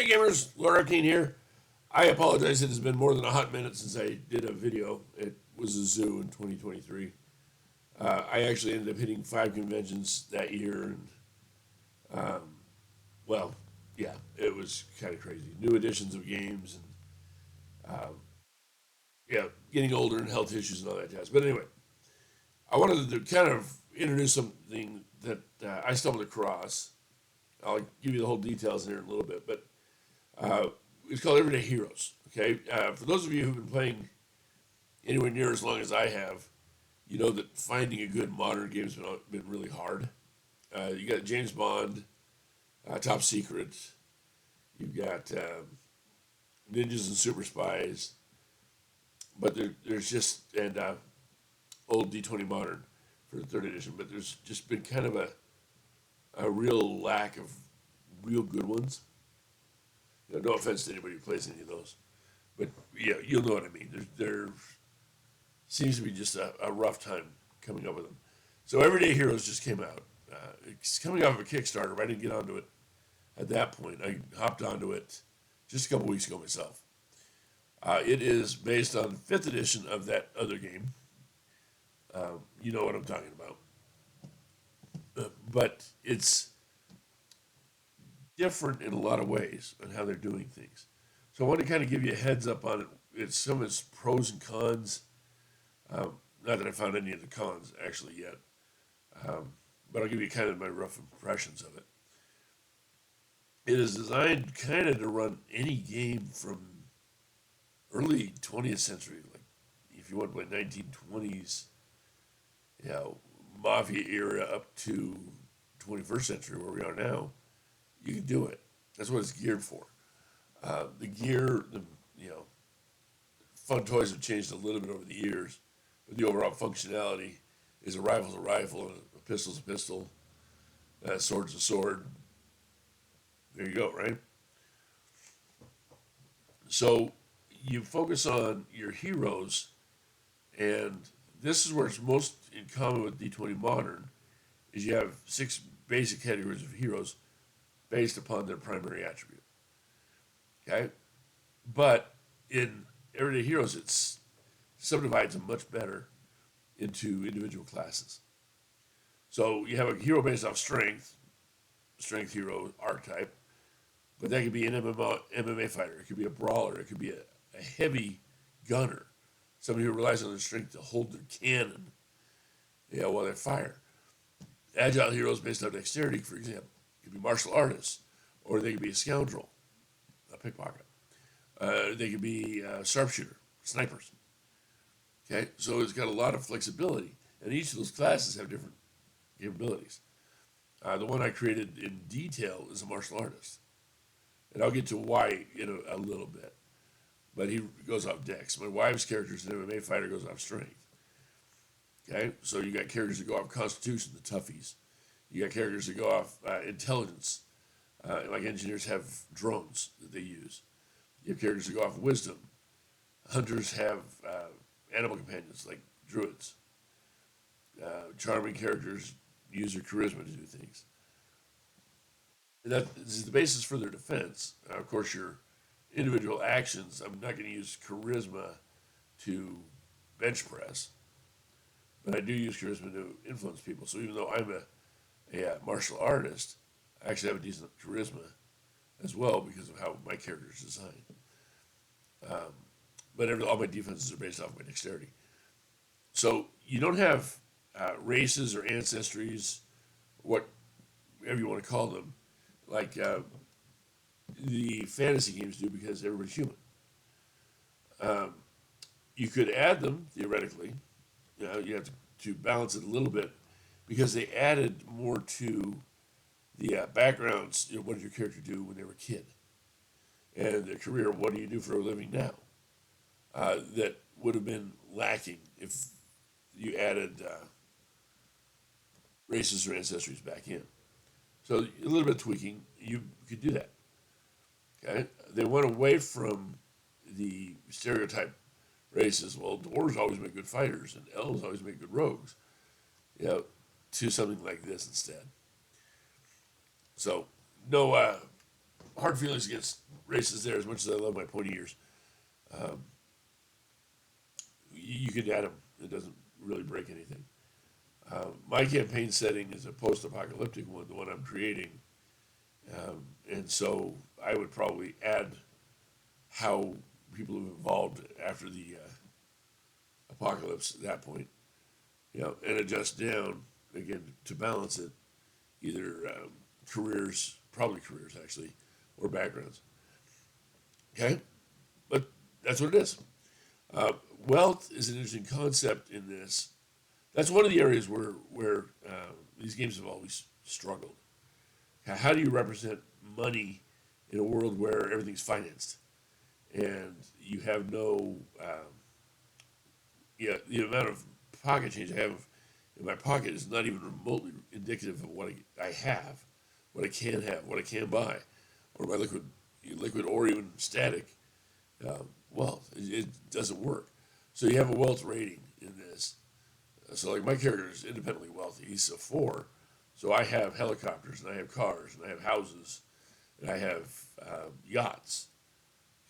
Hey gamers, Laura Keen here. I apologize, it has been more than a hot minute since I did a video. It was a zoo in 2023. I actually ended up hitting 5 conventions that year, and well, yeah, it was kind of crazy. New editions of games, and yeah, getting older and health issues and all that jazz. But anyway, I wanted to kind of introduce something that I stumbled across. I'll give you the whole details in here in a little bit, but it's called Everyday Heroes. Okay, for those of you who've been playing anywhere near as long as I have, you know that finding a good modern game has been really hard. You got James Bond, Top Secret. You've got Ninjas and Super Spies, but there's just old D20 Modern for the third edition. But there's just been kind of a real lack of real good ones. You know, no offense to anybody who plays any of those, but yeah, you'll know what I mean. There seems to be just a rough time coming up with them. So Everyday Heroes just came out. It's coming off of a Kickstarter, but I didn't get onto it at that point. I hopped onto it just a couple weeks ago myself. It is based on 5th edition of that other game. You know what I'm talking about. But it's different in a lot of ways on how they're doing things. So I want to kind of give you a heads up on it. It's some of its pros and cons. Not that I found any of the cons actually yet, but I'll give you kind of my rough impressions of it. It is designed kind of to run any game from early 20th century, like if you want to play 1920s, you know, mafia era up to 21st century where we are now, you can do it. That's what it's geared for. The gear, you know, fun toys have changed a little bit over the years, but the overall functionality is a rifle's a rifle, and a pistol's a pistol, a sword's a sword. There you go, right? So you focus on your heroes, and this is where it's most in common with D20 Modern, is you have 6 basic categories of heroes based upon their primary attribute. Okay? But in Everyday Heroes, it's subdivides them much better into individual classes. So you have a hero based off strength hero archetype, but that could be an MMA fighter. It could be a brawler. It could be a heavy gunner, somebody who relies on their strength to hold their cannon, you know, while they fire. Agile heroes based on dexterity, for example, could be martial artists, or they could be a scoundrel, a pickpocket. They could be a sharpshooter, snipers. Okay, so it's got a lot of flexibility, and each of those classes have different capabilities. The one I created in detail is a martial artist, and I'll get to why in a little bit. But he goes off dex. My wife's character is an MMA fighter, goes off strength. Okay, so you got characters that go off constitution, the toughies. You got characters that go off intelligence, like engineers have drones that they use. You have characters that go off wisdom. Hunters have animal companions like druids. Charming characters use their charisma to do things. And that is the basis for their defense. Of course, your individual actions, I'm not going to use charisma to bench press, but I do use charisma to influence people. So even though I'm a martial artist, I actually have a decent charisma as well because of how my character is designed. But all my defenses are based off my dexterity. So you don't have races or ancestries, whatever you want to call them, like the fantasy games do because everybody's human. You could add them, theoretically. You know, you have to balance it a little bit because they added more to the backgrounds. You know, what did your character do when they were a kid? And their career, what do you do for a living now? That would have been lacking if you added races or ancestries back in. So a little bit of tweaking, you could do that. Okay, they went away from the stereotype races. Well, dwarves always make good fighters, and elves always make good rogues. You know, to something like this instead. So no hard feelings against races there as much as I love my pointy ears. Um, you can add them. It doesn't really break anything. My campaign setting is a post-apocalyptic one, the one I'm creating, and so I would probably add how people have evolved after the apocalypse at that point, and adjust down again to balance it, either careers, probably careers actually, or backgrounds. Okay, but that's what it is. Uh, Wealth is an interesting concept in this. That's one of the areas where these games have always struggled. How do you represent money in a world where everything's financed and you have no, the amount of pocket change I have in my pocket is not even remotely indicative of what I have, what I can have, what I can buy, or my liquid or even static wealth. It doesn't work. So you have a wealth rating in this. So like my character is independently wealthy. He's a 4. So I have helicopters and I have cars and I have houses and I have yachts.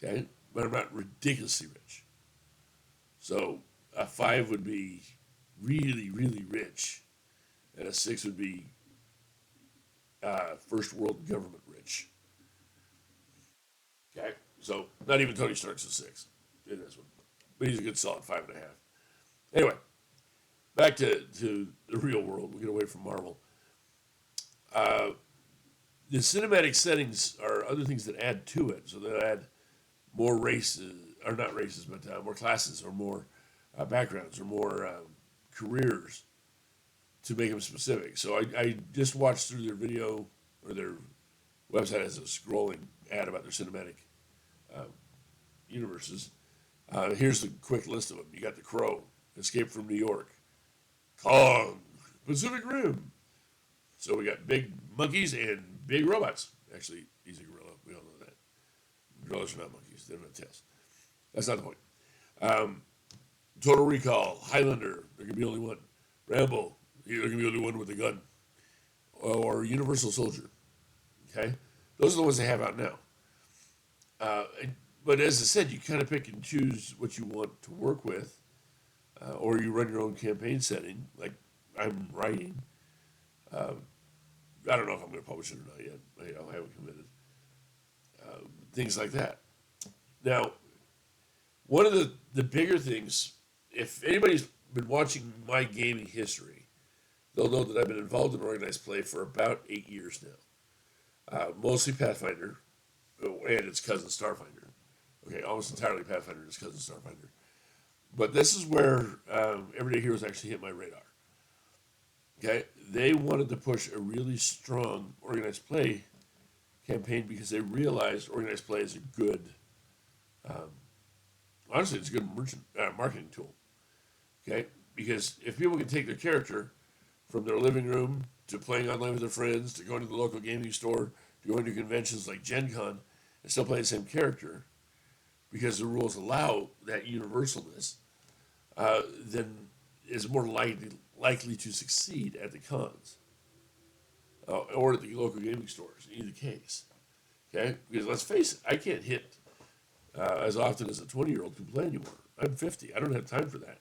Okay, but I'm not ridiculously rich. So a 5 would be really, really rich, and a 6 would be first world government rich. Okay, so not even Tony Stark's a 6 in this one, but he's a good solid 5.5. Anyway, back to the real world. We'll get away from Marvel. Uh, the cinematic settings are other things that add to it. So they'll add more races, or not races, but more classes, or more backgrounds, or more careers to make them specific. So I just watched through their video, or their website has a scrolling ad about their cinematic uh, universes. Here's the quick list of them. You got the Crow, Escape from New York, Kong, Pacific Rim. So we got big monkeys and big robots. Actually, he's a gorilla. We all know that. Gorillas are not monkeys. They don't have tails. That's not the point. Um, Total Recall, Highlander. There can be only one. Rambo. There can be only one with a gun. Or Universal Soldier. Okay, those are the ones they have out now. Uh, but as I said, you kind of pick and choose what you want to work with, or you run your own campaign setting, like I'm writing. Uh, I don't know if I'm going to publish it or not yet. I haven't committed. Things like that. Now, one of the bigger things, if anybody's been watching my gaming history, they'll know that I've been involved in organized play for about 8 years now. Mostly Pathfinder and its cousin Starfinder. Okay, almost entirely Pathfinder and its cousin Starfinder. But this is where Everyday Heroes actually hit my radar. Okay, they wanted to push a really strong organized play campaign because they realized organized play is a good, um, honestly, it's a good marketing tool. Okay, because if people can take their character from their living room to playing online with their friends to going to the local gaming store to going to conventions like Gen Con and still play the same character because the rules allow that universalness, then is more likely to succeed at the cons or at the local gaming stores, in either case. Okay? Because let's face it, I can't hit as often as a 20-year-old can play anymore. I'm 50. I don't have time for that.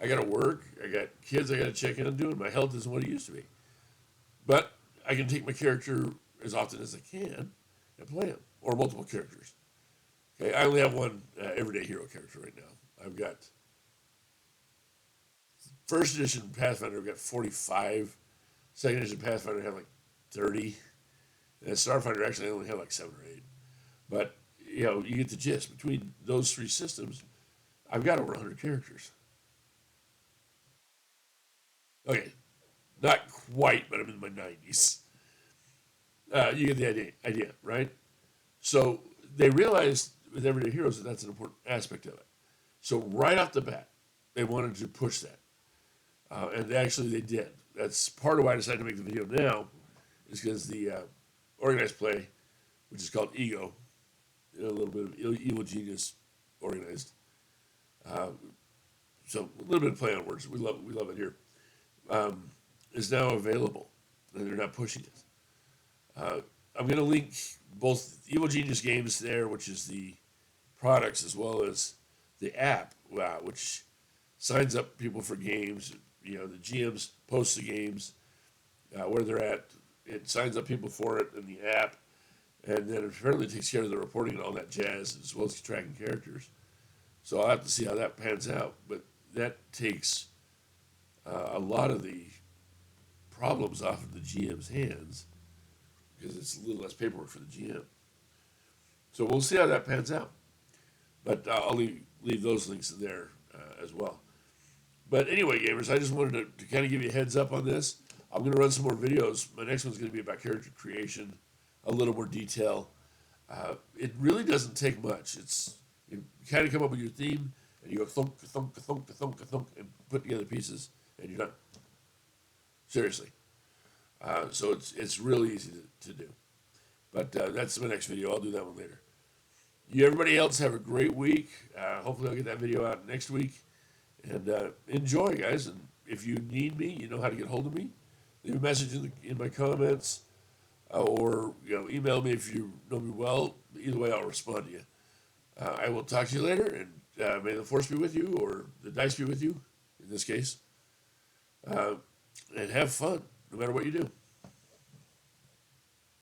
I got to work. I got kids I got to check in on doing. My health isn't what it used to be. But I can take my character as often as I can and play him, or multiple characters. Okay, I only have one everyday hero character right now. I've got first edition Pathfinder. I've got 45. Second edition Pathfinder, I have like 30. And Starfinder actually I only have like 7 or 8. But you get the gist. Between those 3 systems, I've got over 100 characters. Okay, not quite, but I'm in my 90s. You get the idea, right? So they realized with Everyday Heroes that that's an important aspect of it. So right off the bat, they wanted to push that, and actually they did. That's part of why I decided to make the video now, is because the organized play, which is called Ego, a little bit of evil genius organized. Uh, so a little bit of play on words. We love it here. Is now available, and they're not pushing it. I'm going to link both Evil Genius Games there, which is the products, as well as the app, which signs up people for games. You know, the GMs post the games where they're at. It signs up people for it in the app, and then it apparently takes care of the reporting and all that jazz, as well as tracking characters. So I'll have to see how that pans out. But that takes a lot of the problems off of the GM's hands because it's a little less paperwork for the GM. So we'll see how that pans out. But I'll leave those links in there as well. But anyway, gamers, I just wanted to kind of give you a heads up on this. I'm going to run some more videos. My next one's going to be about character creation, a little more detail. It really doesn't take much. You kind of come up with your theme, and you go thunk, thunk, thunk, thunk, thunk, and put together pieces, and you're done. Seriously. So it's really easy to do. But that's my next video. I'll do that one later. You everybody else have a great week. Hopefully I'll get that video out next week. And enjoy, guys. And if you need me, you know how to get hold of me. Leave a message in my comments, or email me if you know me well. Either way, I'll respond to you. I will talk to you later, and may the force be with you, or the dice be with you, in this case. And have fun, no matter what you do.